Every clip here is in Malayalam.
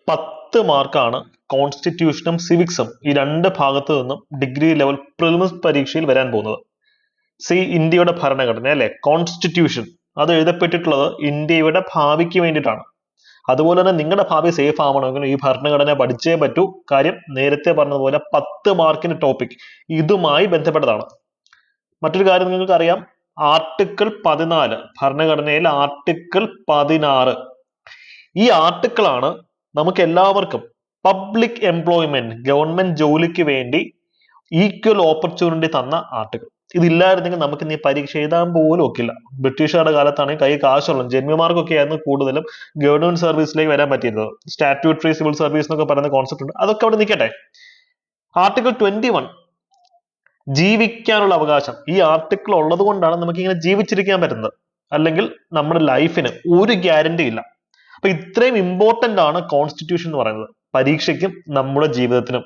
10 മാർക്കാണ് കോൺസ്റ്റിറ്റ്യൂഷനും സിവിക്സും ഈ രണ്ട് ഭാഗത്തു നിന്നും ഡിഗ്രി ലെവൽ പ്രിലിംസ് പരീക്ഷയിൽ വരാൻ പോകുന്നത്. ഇന്ത്യയുടെ ഭരണഘടന അല്ലെ, കോൺസ്റ്റിറ്റ്യൂഷൻ, അത് എഴുതപ്പെട്ടിട്ടുള്ളത് ഇന്ത്യയുടെ ഭാവിക്ക് വേണ്ടിയിട്ടാണ്. അതുപോലെ തന്നെ നിങ്ങളുടെ ഭാവി സേഫ് ആവണമെങ്കിൽ ഈ ഭരണഘടന പഠിച്ചേ പറ്റൂ. കാര്യം നേരത്തെ പറഞ്ഞതുപോലെ 10 മാർക്കിന്റെ ടോപ്പിക് ഇതുമായി ബന്ധപ്പെട്ടതാണ്. മറ്റൊരു കാര്യം നിങ്ങൾക്ക് അറിയാം, ആർട്ടിക്കിൾ 14, ഭരണഘടനയിലെ ആർട്ടിക്കിൾ 16, ഈ ആർട്ടിക്കിളാണ് നമുക്ക് എല്ലാവർക്കും പബ്ലിക് എംപ്ലോയ്മെന്റ്, ഗവൺമെന്റ് ജോലിക്ക് വേണ്ടി ഈക്വൽ ഓപ്പർച്യൂണിറ്റി തന്ന ആർട്ടിക്കിൾ. ഇതില്ലായിരുന്നെങ്കിൽ നമുക്ക് ഇനി പരീക്ഷ എഴുതാൻ പോലും ഒക്കില്ല. ബ്രിട്ടീഷുകാരുടെ കാലത്താണെങ്കിൽ കൈ കാശുള്ള ജന്മിമാർക്കൊക്കെ ആയിരുന്നു കൂടുതലും ഗവൺമെന്റ് സർവീസിലേക്ക് വരാൻ പറ്റിയിരുന്നത്. സ്റ്റാറ്റ്യൂട്ടറി സിവിൽ സർവീസ് എന്നൊക്കെ പറയുന്ന കോൺസെപ്റ്റ് ഉണ്ട്. അതൊക്കെ അവിടെ നിൽക്കട്ടെ. ആർട്ടിക്കിൾ 21, ജീവിക്കാനുള്ള അവകാശം. ഈ ആർട്ടിക്കിൾ ഉള്ളത് കൊണ്ടാണ് നമുക്ക് ഇങ്ങനെ ജീവിച്ചിരിക്കാൻ പറ്റുന്നത്. അല്ലെങ്കിൽ നമ്മുടെ ലൈഫിന് ഒരു ഗ്യാരണ്ടി ഇല്ല. അപ്പൊ ഇത്രയും ഇമ്പോർട്ടന്റ് ആണ് കോൺസ്റ്റിറ്റ്യൂഷൻ എന്ന് പറയുന്നത് പരീക്ഷയ്ക്കും നമ്മുടെ ജീവിതത്തിനും.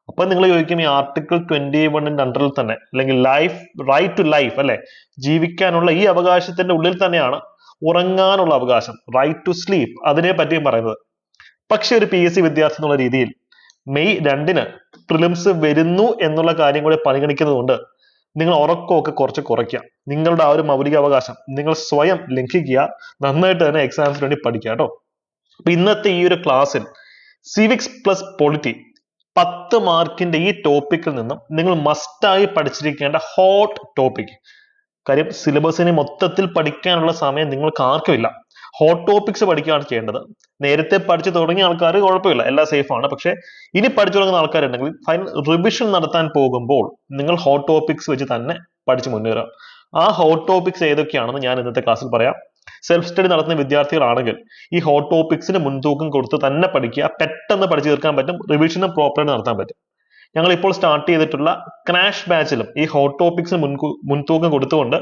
അപ്പൊ നിങ്ങൾ ചോദിക്കും, ഈ ആർട്ടിക്കിൾ 21 അണ്ടറിൽ തന്നെ, അല്ലെങ്കിൽ റൈറ്റ് ടു ലൈഫ് അല്ലെ, ജീവിക്കാനുള്ള ഈ അവകാശത്തിന്റെ ഉള്ളിൽ തന്നെയാണ് ഉറങ്ങാനുള്ള അവകാശം, റൈറ്റ് ടു സ്ലീപ്പ്, അതിനെ പറ്റിയും പറയുന്നത്. പക്ഷെ ഒരു PSC വിദ്യാർത്ഥി എന്നുള്ള രീതിയിൽ മെയ് 2 പ്രിലിംസ് വരുന്നു എന്നുള്ള കാര്യം കൂടെ പരിഗണിക്കുന്നതുകൊണ്ട് നിങ്ങൾ ഉറക്കമൊക്കെ കുറച്ച് കുറയ്ക്കുക. നിങ്ങളുടെ ആ ഒരു മൗലിക അവകാശം നിങ്ങൾ സ്വയം ലംഘിക്കുക. നന്നായിട്ട് തന്നെ എക്സാംസിന് വേണ്ടി പഠിക്കുക കേട്ടോ. അപ്പൊ ഇന്നത്തെ ഈ ഒരു ക്ലാസ്സിൽ സിവിക്സ് പ്ലസ് പൊളിറ്റി 10 മാർക്കിന്റെ ഈ ടോപ്പിക്കിൽ നിന്നും നിങ്ങൾ മസ്റ്റായി പഠിച്ചിരിക്കേണ്ട ഹോട്ട് ടോപ്പിക്. കാര്യം സിലബസിനെ മൊത്തത്തിൽ പഠിക്കാനുള്ള സമയം നിങ്ങൾക്ക് ആർക്കുമില്ല. ഹോട്ട് ടോപ്പിക്സ് പഠിക്കുകയാണ് ചെയ്യേണ്ടത്. നേരത്തെ പഠിച്ചു തുടങ്ങിയ ആൾക്കാർ കുഴപ്പമില്ല, എല്ലാം സേഫ് ആണ്. പക്ഷെ ഇനി പഠിച്ചു തുടങ്ങുന്ന ആൾക്കാരുണ്ടെങ്കിൽ ഫൈനൽ റിവിഷൻ നടത്താൻ പോകുമ്പോൾ നിങ്ങൾ ഹോട്ട് ടോപ്പിക്സ് വെച്ച് തന്നെ പഠിച്ചു മുന്നേറുക. ആ ഹോട്ട് ടോപ്പിക്സ് ഏതൊക്കെയാണെന്ന് ഞാൻ ഇന്നത്തെ ക്ലാസ്സിൽ പറയാം. സെൽഫ് സ്റ്റഡി നടത്തുന്ന വിദ്യാർത്ഥികളാണെങ്കിൽ ഈ ഹോട്ട് ടോപ്പിക്സിന് മുൻതൂക്കം കൊടുത്ത് തന്നെ പഠിക്കുക. പെട്ടെന്ന് പഠിച്ചു തീർക്കാൻ പറ്റും. റിവിഷനും പ്രോപ്പറായിട്ട് നടത്താൻ പറ്റും. ഞങ്ങൾ ഇപ്പോൾ സ്റ്റാർട്ട് ചെയ്തിട്ടുള്ള ക്രാഷ് ബാച്ചിലും ഈ ഹോട്ട് ടോപ്പിക്സിന് മുൻതൂക്കം കൊടുത്തുകൊണ്ട്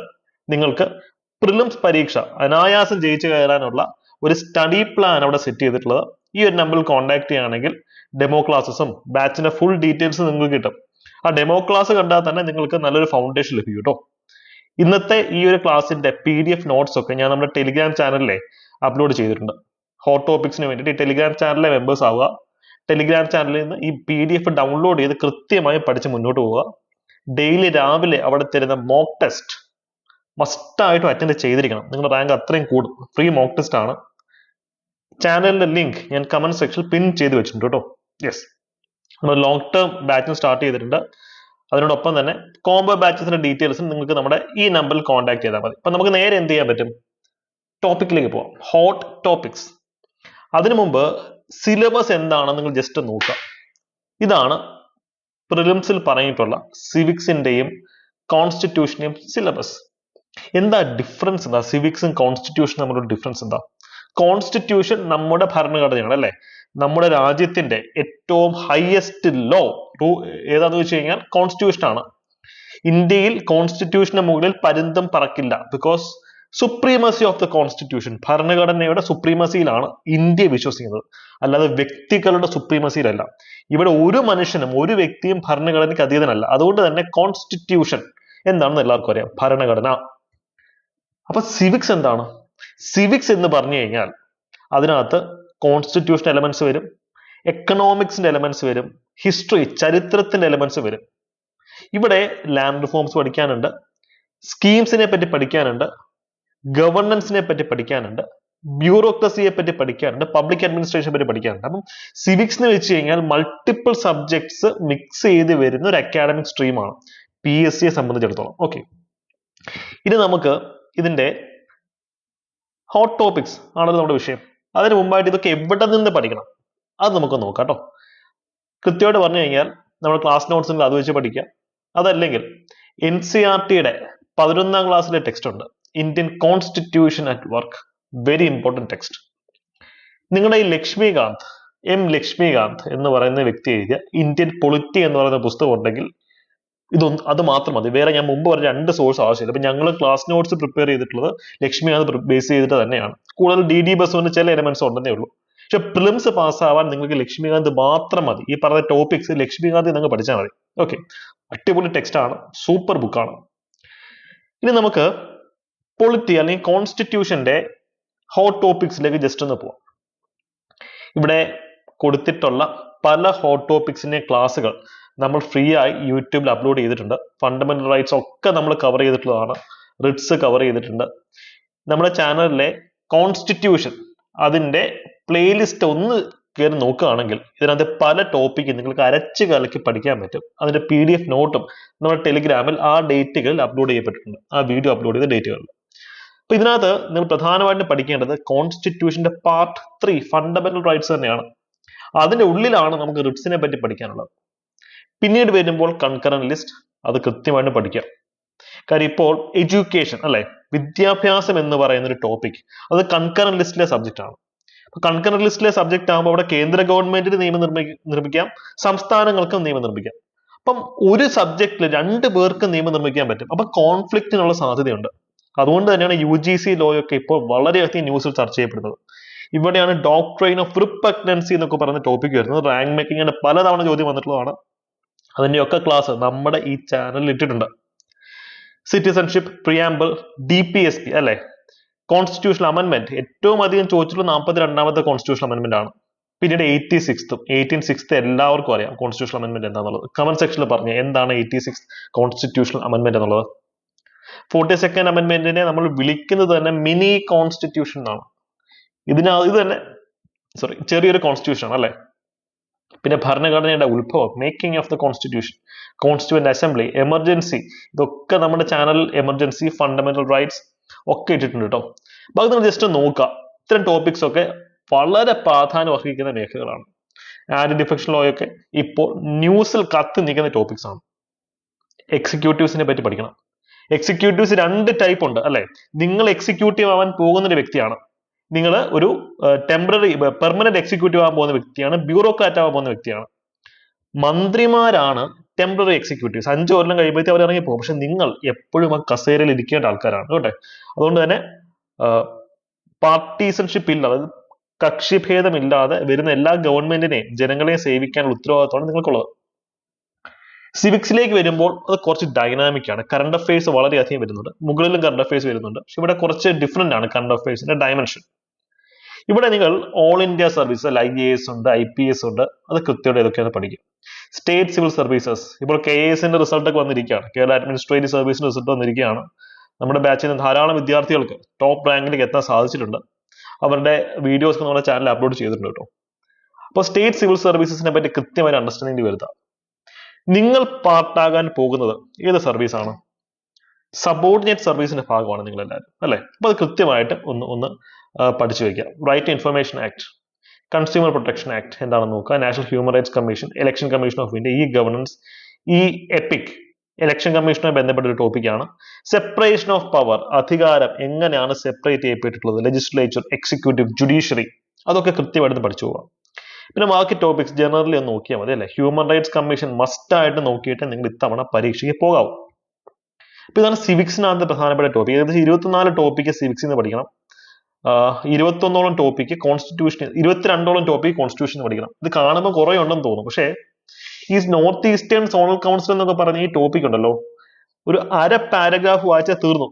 നിങ്ങൾക്ക് പ്രിലിംസ് പരീക്ഷ അനായാസം ജയിച്ചു കയറാനുള്ള ഒരു സ്റ്റഡി പ്ലാൻ അവിടെ സെറ്റ് ചെയ്തിട്ടുള്ളത്. ഈ ഒരു നമ്പറിൽ കോൺടാക്ട് ചെയ്യുകയാണെങ്കിൽ ഡെമോ ക്ലാസ്സസും ബാച്ചിന്റെ ഫുൾ ഡീറ്റെയിൽസ് നിങ്ങൾക്ക് കിട്ടും. ആ ഡെമോ ക്ലാസ് കണ്ടാൽ തന്നെ നിങ്ങൾക്ക് നല്ലൊരു ഫൗണ്ടേഷൻ ലഭിക്കും കേട്ടോ. ഇന്നത്തെ ഈ ഒരു ക്ലാസ്സിന്റെ PDF നോട്ട്സ് ഒക്കെ ഞാൻ നമ്മുടെ ടെലിഗ്രാം ചാനലിലെ അപ്ലോഡ് ചെയ്തിട്ടുണ്ട്. ഹോട്ട് ടോപ്പിക്സിന് വേണ്ടിയിട്ട് ഈ ടെലിഗ്രാം ചാനലിലെ മെമ്പേഴ്സ് ആവുക. ടെലിഗ്രാം ചാനലിൽ നിന്ന് ഈ PDF ഡൗൺലോഡ് ചെയ്ത് കൃത്യമായി പഠിച്ച് മുന്നോട്ട് പോവുക. ഡെയിലി രാവിലെ അവിടെ തരുന്ന മോക്ക് ടെസ്റ്റ് മസ്റ്റായിട്ടും അറ്റൻഡ് ചെയ്തിരിക്കണം. നിങ്ങളുടെ റാങ്ക് അത്രയും കൂടും. ഫ്രീ മോക്ക് ടെസ്റ്റ് ആണ്. ചാനലിന്റെ ലിങ്ക് ഞാൻ കമന്റ് സെക്ഷനിൽ പിൻ ചെയ്ത് വെച്ചിട്ടുണ്ട് കേട്ടോ. യെസ്, നമ്മൾ ലോങ് ടേം ബാച്ചിങ് സ്റ്റാർട്ട് ചെയ്തിട്ടുണ്ട്. അതിനോടൊപ്പം തന്നെ കോംബോ ബാച്ചസിന്റെ ഡീറ്റെയിൽസും നിങ്ങൾക്ക് നമ്മുടെ ഈ നമ്പറിൽ കോൺടാക്ട് ചെയ്താൽ മതി. അപ്പൊ നമുക്ക് നേരെ എന്ത് ചെയ്യാൻ പറ്റും, ടോപ്പിക്കിലേക്ക് പോവാം. Hot topics. അതിനു മുമ്പ് സിലബസ് എന്താണെന്ന് നിങ്ങൾ ജസ്റ്റ് നോക്കുക. ഇതാണ് പ്രിലിംസിൽ പറഞ്ഞിട്ടുള്ള സിവിക്സിന്റെയും കോൺസ്റ്റിറ്റ്യൂഷന്റെയും സിലബസ്. എന്താ ഡിഫറൻസ്? എന്താ സിവിക്സും കോൺസ്റ്റിറ്റ്യൂഷനും തമ്മിലുള്ള ഡിഫറൻസ് എന്താ? കോൺസ്റ്റിറ്റ്യൂഷൻ നമ്മുടെ ഭരണഘടനയാണ് അല്ലെ, നമ്മുടെ രാജ്യത്തിന്റെ ഏറ്റവും ഹയസ്റ്റ് ലോ ഏതാന്ന് വെച്ച് കഴിഞ്ഞാൽ കോൺസ്റ്റിറ്റ്യൂഷൻ ആണ്. ഇന്ത്യയിൽ കോൺസ്റ്റിറ്റ്യൂഷന് മുകളിൽ പരുന്തം പറക്കില്ല. Because supremacy of the constitution, ഭരണഘടനയുടെ സുപ്രീമസിയിലാണ് ഇന്ത്യ വിശ്വസിക്കുന്നത്, അല്ലാതെ വ്യക്തികളുടെ സുപ്രീമസിയിലല്ല. ഇവിടെ ഒരു മനുഷ്യനും ഒരു വ്യക്തിയും ഭരണഘടനയ്ക്ക് അതീതനല്ല. അതുകൊണ്ട് തന്നെ കോൺസ്റ്റിറ്റ്യൂഷൻ എന്താണെന്ന് എല്ലാവർക്കും അറിയാം, ഭരണഘടന. അപ്പൊ സിവിക്സ് എന്താണ്? സിവിക്സ് എന്ന് പറഞ്ഞു കഴിഞ്ഞാൽ അതിനകത്ത് കോൺസ്റ്റിറ്റ്യൂഷൻ എലമെന്റ്സ് വരും, എക്കണോമിക്സിന്റെ എലമെന്റ്സ് വരും, ഹിസ്റ്ററി ചരിത്രത്തിന്റെ എലമെന്റ്സ് വരും. ഇവിടെ ലാൻഡ് റിഫോംസ് പഠിക്കാനുണ്ട്, സ്കീംസിനെ പറ്റി പഠിക്കാനുണ്ട്, ഗവർണൻസിനെ പറ്റി പഠിക്കാനുണ്ട്, ബ്യൂറോക്രസിയെ പറ്റി പഠിക്കാനുണ്ട്, പബ്ലിക് അഡ്മിനിസ്ട്രേഷനെ പറ്റി പഠിക്കാനുണ്ട്. അപ്പം സിവിക്സ് എന്ന് വെച്ച് കഴിഞ്ഞാൽ മൾട്ടിപ്പിൾ സബ്ജക്ട്സ് മിക്സ് ചെയ്ത് വരുന്ന ഒരു അക്കാഡമിക് സ്ട്രീമാണ് PSCയെ സംബന്ധിച്ചിടത്തോളം. ഓക്കെ, ഇനി നമുക്ക് ഇതിന്റെ ഹോട്ട് ടോപ്പിക്സ് ആണല്ലോ നമ്മുടെ വിഷയം. അതിന് മുമ്പായിട്ട് ഇതൊക്കെ എവിടെ നിന്ന് പഠിക്കണം അത് നമുക്ക് നോക്കാം കേട്ടോ. കൃത്യമായിട്ട് പറഞ്ഞു കഴിഞ്ഞാൽ നമ്മൾ ക്ലാസ് നോട്ട്സിൽ അത് വെച്ച് പഠിക്കാം. അതല്ലെങ്കിൽ NCERTയുടെ 11ാം ക്ലാസ്സിലെ ടെക്സ്റ്റ് ഉണ്ട്, Indian constitution at work. Very important text. നിങ്ങളുടെ ഈ ലക്ഷ്മികാന്ത് എന്ന് പറയുന്ന വ്യക്തി എഴുതിയ ഇന്ത്യൻ പൊളിറ്റി എന്ന് പറയുന്ന പുസ്തകം ഉണ്ടെങ്കിൽ അത് മാത്രം മതി. വേറെ ഞാൻ മുമ്പ് പറഞ്ഞ 2 സോഴ്സ് ആവശ്യമില്ല. അപ്പൊ ഞങ്ങൾ ക്ലാസ് നോട്ട്സ് പ്രിപ്പയർ ചെയ്തിട്ടുള്ളത് ലക്ഷ്മികാന്ത് ബേസ് ചെയ്തിട്ട് തന്നെയാണ്. കൂടുതൽ DD ബസുവിന് ചില എലമെന്റ്സ് ഉണ്ടെന്നേ ഉള്ളൂ. പക്ഷെ പ്രിലിംസ് പാസ്സാവാൻ നിങ്ങൾക്ക് ലക്ഷ്മികാന്ത് മാത്രം മതി. ഈ പറഞ്ഞ ടോപ്പിക്സ് ലക്ഷ്മികാന്ത് നിങ്ങൾ പഠിച്ചാൽ മതി. ഓക്കെ, അടിപൊളി ടെക്സ്റ്റ് ആണ്, സൂപ്പർ ബുക്കാണ്. ഇനി നമുക്ക് പൊളിറ്റി അല്ലെങ്കിൽ കോൺസ്റ്റിറ്റ്യൂഷന്റെ ഹോട്ട് ടോപ്പിക്സിലേക്ക് ജസ്റ്റ് ഒന്ന് പോവാം. ഇവിടെ കൊടുത്തിട്ടുള്ള പല ഹോട്ട് ടോപ്പിക്സിന്റെ ക്ലാസ്സുകൾ നമ്മൾ ഫ്രീ ആയി യൂട്യൂബിൽ അപ്ലോഡ് ചെയ്തിട്ടുണ്ട്. ഫണ്ടമെന്റൽ റൈറ്റ്സ് ഒക്കെ നമ്മൾ കവർ ചെയ്തിട്ടുള്ളതാണ്. റിട്സ് കവർ ചെയ്തിട്ടുണ്ട്. നമ്മുടെ ചാനലിലെ കോൺസ്റ്റിറ്റ്യൂഷൻ അതിന്റെ പ്ലേലിസ്റ്റ് ഒന്ന് കയറി നോക്കുകയാണെങ്കിൽ ഇതിനകത്ത് പല ടോപ്പിക്കും നിങ്ങൾക്ക് അരച്ച് കലക്കി പഠിക്കാൻ പറ്റും. അതിന്റെ PDF നോട്ടും നമ്മുടെ ടെലിഗ്രാമിൽ ആ ഡേറ്റുകളിൽ അപ്ലോഡ് ചെയ്യപ്പെട്ടിട്ടുണ്ട്, ആ വീഡിയോ അപ്ലോഡ് ചെയ്ത ഡേറ്റുകളിൽ. അപ്പൊ ഇതിനകത്ത് നിങ്ങൾ പ്രധാനമായിട്ടും പഠിക്കേണ്ടത് കോൺസ്റ്റിറ്റ്യൂഷന്റെ പാർട്ട് 3 ഫണ്ടമെന്റൽ റൈറ്റ്സ് തന്നെയാണ്. അതിന്റെ ഉള്ളിലാണ് നമുക്ക് റിട്സിനെ പറ്റി പഠിക്കാനുള്ളത്. പിന്നീട് വരുമ്പോൾ കൺകറന്റ് ലിസ്റ്റ്, അത് കൃത്യമായിട്ട് പഠിക്കാം. കാര്യം ഇപ്പോൾ എഡ്യൂക്കേഷൻ അല്ലെ, വിദ്യാഭ്യാസം എന്ന് പറയുന്ന ഒരു ടോപ്പിക് അത് കൺകറന്റ് ലിസ്റ്റിലെ സബ്ജക്റ്റ് ആണ്. കൺകറന്റ് ലിസ്റ്റിലെ സബ്ജക്റ്റ് ആകുമ്പോൾ അവിടെ കേന്ദ്ര ഗവൺമെന്റിന് നിയമം നിർമ്മിക്കാം, സംസ്ഥാനങ്ങൾക്കും നിയമം നിർമ്മിക്കാം. അപ്പം ഒരു സബ്ജക്റ്റിൽ 2 പേർക്ക് നിയമം നിർമ്മിക്കാൻ പറ്റും. അപ്പൊ കോൺഫ്ലിക്റ്റിനുള്ള സാധ്യതയുണ്ട്. അതുകൊണ്ട് തന്നെയാണ് UGC ലോ ഒക്കെ ഇപ്പോൾ വളരെയധികം ന്യൂസിൽ ചർച്ച ചെയ്യപ്പെടുന്നത്. ഇവിടെയാണ് ഡോക്ട്രൈൻ ഓഫ് റിപ്പഗ്നൻസി എന്നൊക്കെ പറയുന്ന ടോപ്പിക് വരുന്നത്. റാങ്ക് മേക്കിങ്ങിന്റെ പലതവണ ചോദ്യം വന്നിട്ടുള്ളതാണ്. അതിന്റെയൊക്കെ ക്ലാസ് നമ്മുടെ ഈ ചാനലിൽ ഇട്ടിട്ടുണ്ട്. സിറ്റിസൺഷിപ്പ്, പ്രിയാമ്പിൾ, DPSP അല്ലെ, കോൺസ്റ്റിറ്റ്യൂഷണൽ അമെന്റ്മെന്റ് ഏറ്റവും അധികം ചോദിച്ചിട്ടുള്ള 42ാമത്തെ കോൺസ്റ്റിറ്റ്യൂഷണൽ അമെന്റ്മെന്റ് ആണ്. പിന്നീട് 86th എല്ലാവർക്കും അറിയാം കോൺസ്റ്റിറ്റ്യൂഷണൽ അമെന്റ്മെന്റ് എന്താണെന്നുള്ളത്. കമന്റ് സെക്ഷനിൽ പറഞ്ഞു എന്താണ് 86th കോൺസ്റ്റിറ്റ്യൂഷണൽ അമെന്റ്മെന്റ് എന്നുള്ളത്. 42nd അമെന്റ്മെന്റിനെ നമ്മൾ വിളിക്കുന്നത് തന്നെ മിനി കോൺസ്റ്റിറ്റ്യൂഷൻ എന്നാണ്. ഇത് തന്നെ ചെറിയൊരു കോൺസ്റ്റിറ്റ്യൂഷൻ ആണ് അല്ലെ. പിന്നെ ഭരണഘടനയുടെ ഉത്ഭവം, making of the constitution, constituent assembly, emergency, ഇതൊക്കെ നമ്മുടെ ചാനലിൽ എമർജൻസി, ഫണ്ടമെന്റൽ റൈറ്റ്സ് ഒക്കെ ഇട്ടിട്ടുണ്ട് കേട്ടോ. അപ്പൊ അത് നിങ്ങൾ ജസ്റ്റ് നോക്കുക. ഇത്തരം ടോപ്പിക്സ് ഒക്കെ വളരെ പ്രാധാന്യം അർഹിക്കുന്ന മേഖലകളാണ്. ആന്റി ഡിഫെക്ഷൻ ലോ ഒക്കെ ഇപ്പോൾ ന്യൂസിൽ കത്തി നിൽക്കുന്ന ടോപ്പിക്സ് ആണ്. എക്സിക്യൂട്ടീവ്സിനെ പറ്റി പഠിക്കണം. എക്സിക്യൂട്ടീവ്സ് 2 ടൈപ്പ് ഉണ്ട് അല്ലെ. നിങ്ങൾ എക്സിക്യൂട്ടീവ് ആവാൻ പോകുന്ന ഒരു വ്യക്തിയാണ്, നിങ്ങൾ ഒരു പെർമനന്റ് എക്സിക്യൂട്ടീവ് ആവാൻ പോകുന്ന വ്യക്തിയാണ്, ബ്യൂറോക്രാറ്റ് ആവാൻ പോകുന്ന വ്യക്തിയാണ്. മന്ത്രിമാരാണ് ടെമ്പററി എക്സിക്യൂട്ടീവ്സ്. 5 കൊല്ലം കഴിയുമ്പോഴത്തേക്ക് അവർ ഇറങ്ങി പോകും. പക്ഷെ നിങ്ങൾ എപ്പോഴും ആ കസേരയിൽ ഇരിക്കേണ്ട ആൾക്കാരാണ് കേട്ടെ. അതുകൊണ്ട് തന്നെ പാർട്ടീസൺഷിപ്പ് ഇല്ല, അതായത് കക്ഷിഭേദമില്ലാതെ വരുന്ന എല്ലാ ഗവൺമെന്റിനെയും ജനങ്ങളെയും സേവിക്കാനുള്ള ഉത്തരവാദിത്തമാണ് നിങ്ങൾക്കുള്ളത്. സിവിക്സിലേക്ക് വരുമ്പോൾ അത് കുറച്ച് ഡൈനാമിക് ആണ്. കറണ്ട് അഫയേഴ്സ് വളരെയധികം വരുന്നുണ്ട്. മുകളിലും കറണ്ട് അഫയേഴ്സ് വരുന്നുണ്ട്. പക്ഷെ ഇവിടെ കുറച്ച് ഡിഫറെന്റ് ആണ് കറണ്ട് അഫയേഴ്സിന്റെ ഡയമെൻഷൻ. ഇവിടെ നിങ്ങൾ ഓൾ ഇന്ത്യ സർവീസ് IAS ഉണ്ട്, IPS ഉണ്ട്, അത് കൃത്യമായിട്ട് ഏതൊക്കെയാണ് പഠിക്കും. സ്റ്റേറ്റ് സിവിൽ സർവീസസ്, ഇപ്പോൾ KAS റിസൾട്ട് ഒക്കെ വന്നിരിക്കുകയാണ്. കേരള അഡ്മിനിസ്ട്രേറ്റീവ് സർവീസിന്റെ റിസൾട്ട് വന്നിരിക്കുകയാണ്. നമ്മുടെ ബാച്ചിൽ നിന്ന് ധാരാളം വിദ്യാർത്ഥികൾക്ക് ടോപ്പ് റാങ്കിലേക്ക് എത്താൻ സാധിച്ചിട്ടുണ്ട്. അവരുടെ വീഡിയോസ് നമ്മുടെ ചാനലിൽ അപ്ലോഡ് ചെയ്തിട്ടുണ്ട് കേട്ടോ. അപ്പോൾ സ്റ്റേറ്റ് സിവിൽ സർവീസസിനെ പറ്റി കൃത്യമായി അണ്ടർസ്റ്റാൻഡിംഗ് വരുത്താം. നിങ്ങൾ പാർട്ടാകാൻ പോകുന്നത് ഏത് സർവീസാണ്? സബോർഡിനേറ്റ് സർവീസിന്റെ ഭാഗമാണ് നിങ്ങൾ എല്ലാവരും അല്ലെ. അപ്പൊ അത് കൃത്യമായിട്ട് ഒന്ന് പഠിച്ചു വെക്കുക. Right to information act, consumer protection act എന്താണെന്ന് നോക്കുക, national human rights commission, election commission of India, governance, epic election കമ്മീഷനുമായി ബന്ധപ്പെട്ട ഒരു ടോപ്പിക്കാണ്. സെപ്പറേഷൻ ഓഫ് പവർ, അധികാരം എങ്ങനെയാണ് സെപ്പറേറ്റ് ചെയ്യപ്പെട്ടിട്ടുള്ളത്, ലെജിസ്ലേച്ചർ, എക്സിക്യൂട്ടീവ്, ജുഡീഷ്യറി, അതൊക്കെ കൃത്യമായിട്ട് പഠിച്ചു പോകാം. പിന്നെ ബാക്കി ടോപ്പിക്സ് ജനറലി ഒന്ന് നോക്കിയാൽ മതി അല്ലെ. ഹ്യൂമൻ റൈറ്റ്സ് കമ്മീഷൻ മസ്റ്റ് ആയിട്ട് നോക്കിയിട്ട് നിങ്ങൾ ഇത്തവണ പരീക്ഷയ്ക്ക് പോകാവും. അപ്പൊ ഇതാണ് സിവിക്സിനകത്ത് പ്രധാനപ്പെട്ട ടോപ്പിക്. ഏകദേശം 24 ടോപ്പിക്ക് സിവിക്സിൽ നിന്ന് പഠിക്കണം. 21ഓളം ടോപ്പിക്ക് കോൺസ്റ്റിറ്റ്യൂഷൻ, 22ഓളം ടോപ്പിക്ക് കോൺസ്റ്റിറ്റ്യൂഷൻ പഠിക്കണം. ഇത് കാണുമ്പോൾ കുറെ ഉണ്ടെന്ന് തോന്നും. പക്ഷേ ഈ നോർത്ത് ഈസ്റ്റേൺ സോണൽ കൗൺസിൽ എന്നൊക്കെ പറഞ്ഞ ഈ ടോപ്പിക് ഉണ്ടല്ലോ, ഒരു അര പാരഗ്രാഫ് വായിച്ചാൽ തീർന്നു.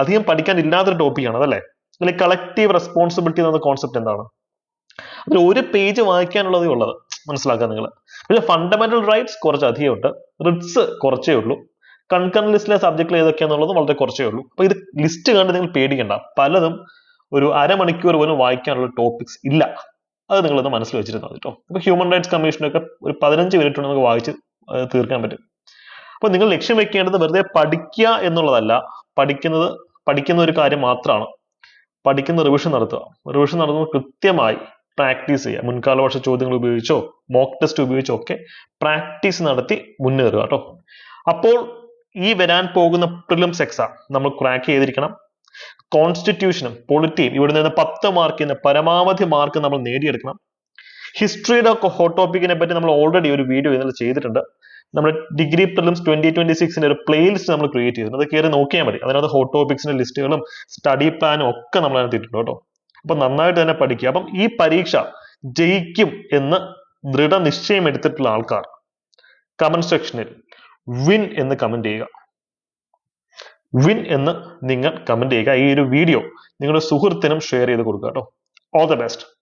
അധികം പഠിക്കാൻ ഇല്ലാത്തൊരു ടോപ്പിക്കാണ് അതല്ലേ. അല്ലെങ്കിൽ കളക്റ്റീവ് റെസ്പോൺസിബിലിറ്റി എന്ന കോൺസെപ്റ്റ് എന്താണ്? അതിൽ ഒരു പേജ് വായിക്കാനുള്ളതേ ഉള്ളത്, മനസ്സിലാക്കുക നിങ്ങൾ. പക്ഷേ ഫണ്ടമെന്റൽ റൈറ്റ്സ് കുറച്ച് അധികം ഉണ്ട്, റിട്സ് കുറച്ചേ ഉള്ളൂ, കൺകറന്റ് ലിസ്റ്റിലെ സബ്ജക്റ്റുകൾ ഏതൊക്കെയാണെന്നുള്ളത് വളരെ കുറച്ചേ ഉള്ളൂ. അപ്പൊ ഇത് ലിസ്റ്റ് കണ്ട് നിങ്ങൾ പേടിക്കണ്ട. പലതും ഒരു അരമണിക്കൂർ പോലും വായിക്കാനുള്ള ടോപ്പിക്സ് ഇല്ല. അത് നിങ്ങളൊന്ന് മനസ്സിൽ വെച്ചിരുന്നത് കേട്ടോ. അപ്പൊ ഹ്യൂമൻ റൈറ്റ്സ് കമ്മീഷനൊക്കെ ഒരു 15 മിനിറ്റ് കൊണ്ട് നമുക്ക് വായിച്ച് തീർക്കാൻ പറ്റും. അപ്പൊ നിങ്ങൾ ലക്ഷ്യം വെക്കേണ്ടത് വെറുതെ പഠിക്കുക എന്നുള്ളതല്ല. പഠിക്കുന്ന ഒരു കാര്യം മാത്രമാണ്. പഠിക്കുന്ന റിവിഷൻ നടത്തുക. റിവിഷൻ നടത്തുന്നത് കൃത്യമായി പ്രാക്ടീസ് ചെയ്യുക. മുൻകാല വർഷ ചോദ്യങ്ങൾ ഉപയോഗിച്ചോ മോക്ക് ടെസ്റ്റ് ഉപയോഗിച്ചോ ഒക്കെ പ്രാക്ടീസ് നടത്തി മുന്നേറുക കേട്ടോ. അപ്പോൾ ഈ വരാൻ പോകുന്ന പ്രിലിംസ് എക്സാം നമ്മൾ ക്രാക്ക് ചെയ്തിരിക്കണം. കോൺസ്റ്റിറ്റ്യൂഷനും പൊളിറ്റിയും ഇവിടെ നിന്ന് 10 മാർക്കിന് പരമാവധി മാർക്ക് നമ്മൾ നേടിയെടുക്കണം. ഹിസ്റ്ററിയുടെ ഹോട്ട് ടോപ്പിക്കിനെ പറ്റി നമ്മൾ ഓൾറെഡി ഒരു വീഡിയോ ഇന്നലെ ചെയ്തിട്ടുണ്ട്. നമ്മുടെ ഡിഗ്രി പ്രിലിംസ് 2026 ഒരു പ്ലേലിസ്റ്റ് നമ്മൾ ക്രിയേറ്റ് ചെയ്തിട്ടുണ്ട്. അത് കയറി നോക്കിയാൽ മതി. അതിനകത്ത് ഹോട്ട് ടോപ്പിക്സിന്റെ ലിസ്റ്റുകളും സ്റ്റഡി പ്ലാനും ഒക്കെ നമ്മൾ അതിനകത്ത് ഇട്ടിട്ടുണ്ട് കേട്ടോ. അപ്പൊ നന്നായിട്ട് തന്നെ പഠിക്കുക. അപ്പം ഈ പരീക്ഷ ജയിക്കും എന്ന് ദൃഢനിശ്ചയം എടുത്തിട്ടുള്ള ആൾക്കാർ കമന്റ് സെക്ഷനിൽ വിൻ എന്ന് കമന്റ് ചെയ്യുക. വിൻ എന്ന് നിങ്ങൾ കമന്റ് ചെയ്യുക. ഈ ഒരു വീഡിയോ നിങ്ങളുടെ സുഹൃത്തിനും ഷെയർ ചെയ്ത് കൊടുക്കുക കേട്ടോ. All the best.